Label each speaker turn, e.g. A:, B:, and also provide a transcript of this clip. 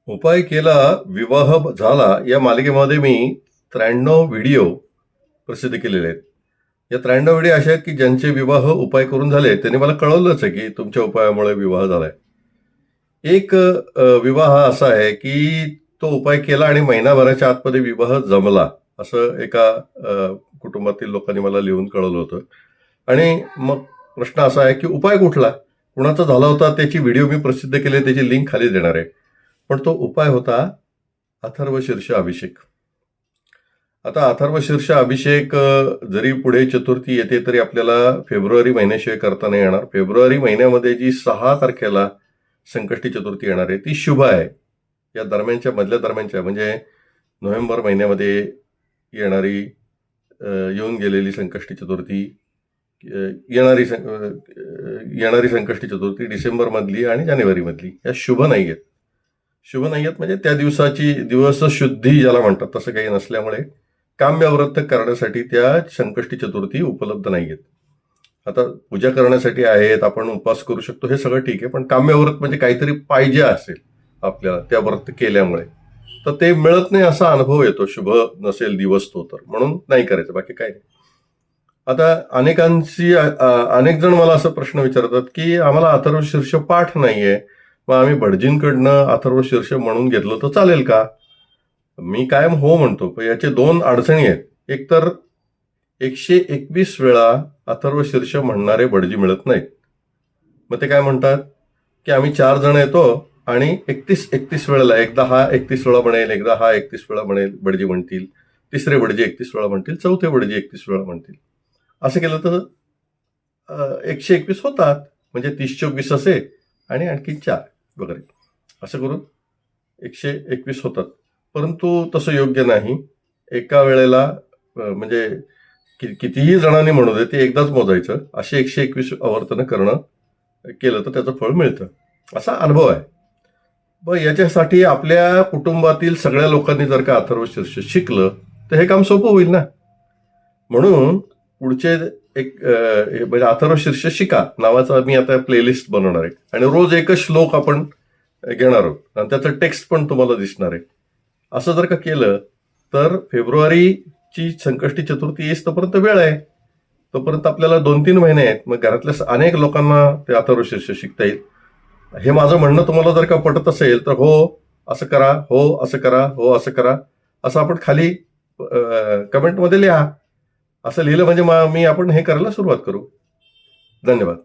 A: उपाय केला, विवाह झाला या मालिकेमध्ये मी 93 व्हिडिओ प्रसिद्ध केलेले आहेत. या 93 व्हिडिओ असे आहेत की ज्यांचे विवाह उपाय करून झाले त्यांनी मला कळवलंच आहे की तुमच्या उपायामुळे विवाह झालाय. एक विवाह असा आहे की तो उपाय केला आणि महिनाभराच्या आतमध्ये विवाह जमला, असं एका कुटुंबातील लोकांनी मला लिहून कळवलं होतं. आणि मग प्रश्न असा आहे की उपाय कुठला, कुणाचा झाला होता, त्याची व्हिडिओ मी प्रसिद्ध केले, त्याची लिंक खाली देणार आहे. पण तो उपाय होता अथर्वशीर्ष अभिषेक. आता अथर्वशीर्ष अभिषेक जरी पुढे चतुर्थी येते तरी आपल्याला फेब्रुवारी महिन्याशिवाय करता नाही येणार. फेब्रुवारी महिन्यामध्ये जी 6 तारखेला संकष्टी चतुर्थी येणार आहे ती शुभ आहे. या दरम्यानच्या मधल्या दरम्यानच्या म्हणजे नोव्हेंबर महिन्यामध्ये येणारी येऊन गेलेली संकष्टी चतुर्थी, येणारी संकष्टी चतुर्थी डिसेंबर मधली आणि जानेवारी मधली या शुभ नाही आहेत. शुभ नाही आहेत म्हणजे त्या दिवसाची दिवस शुद्धी ज्याला म्हणतात तसं काही नसल्यामुळे काम्यव्रत करण्यासाठी त्या संकष्टी चतुर्थी उपलब्ध नाही आहेत. आता पूजा करण्यासाठी आहेत, आपण उपवास करू शकतो, हे सगळं ठीक आहे, पण काम्यव्रत म्हणजे काहीतरी पाहिजे असेल आपल्याला त्या व्रत केल्यामुळे, तर ते मिळत नाही असा अनुभव येतो. शुभ नसेल दिवस तो, तर म्हणून नाही करायचं, बाकी काय नाही. आता अनेक जण मला असा प्रश्न विचारतात की आम्हाला अथर्वशीर्ष पाठ नाहीये, मग आम्ही भटजींकडनं अथर्वशीर्ष म्हणून घेतलं तर चालेल का? मी कायम हो म्हणतो, पण याचे 2 अडचणी आहेत. एक तर 121 वेळा अथर्वशीर्ष म्हणणारे भटजी मिळत नाहीत. मग ते काय म्हणतात की आम्ही 4 जण येतो आणि 31 वेळेला, एकदा हा 31 वेळा म्हणेल, एकदा हा 31 वेळा म्हणेल, भटजी म्हणतील, तिसरे भटजी 31 वेळा म्हणतील, चौथे भटजी 31 वेळा म्हणतील. असं केलं तर 121 होतात, म्हणजे 30-24 असे आणि आणखी 4 वगैरे असं करून 121 होतात. परंतु तसं योग्य नाही. एका वेळेला म्हणजे कितीही जणांनी म्हणू दे ते एकदाच मोजायचं, असे 121 आवर्तनं करणं केलं तर त्याचं फळ मिळतं, असा अनुभव आहे. मग याच्यासाठी आपल्या कुटुंबातील सगळ्या लोकांनी जर का अथर्वशीर्ष शिकलं तर हे काम सोपं होईल ना. म्हणून पुढचे म्हणजे अथर्वशीर्ष शिका नावाचा मी आता प्लेलिस्ट बनवणार आहे आणि रोज एकच श्लोक आपण घेणार आहोत आणि त्याचं टेक्स्ट पण तुम्हाला दिसणार आहे. असं जर का केलं तर फेब्रुवारीची संकष्टी चतुर्थी येस तोपर्यंत वेळ आहे, तोपर्यंत आपल्याला 2-3 महिने आहेत. मग घरातल्या अनेक लोकांना ते अथर्वशीर्ष शिकता येईल. हे माझं म्हणणं तुम्हाला जर का पटत असेल तर हो असं करा, हो असं करा, हो असं करा, असं आपण खाली कमेंटमध्ये लिहा. असं लिहिलं म्हणजे आपण हे करायला सुरुवात करू. धन्यवाद.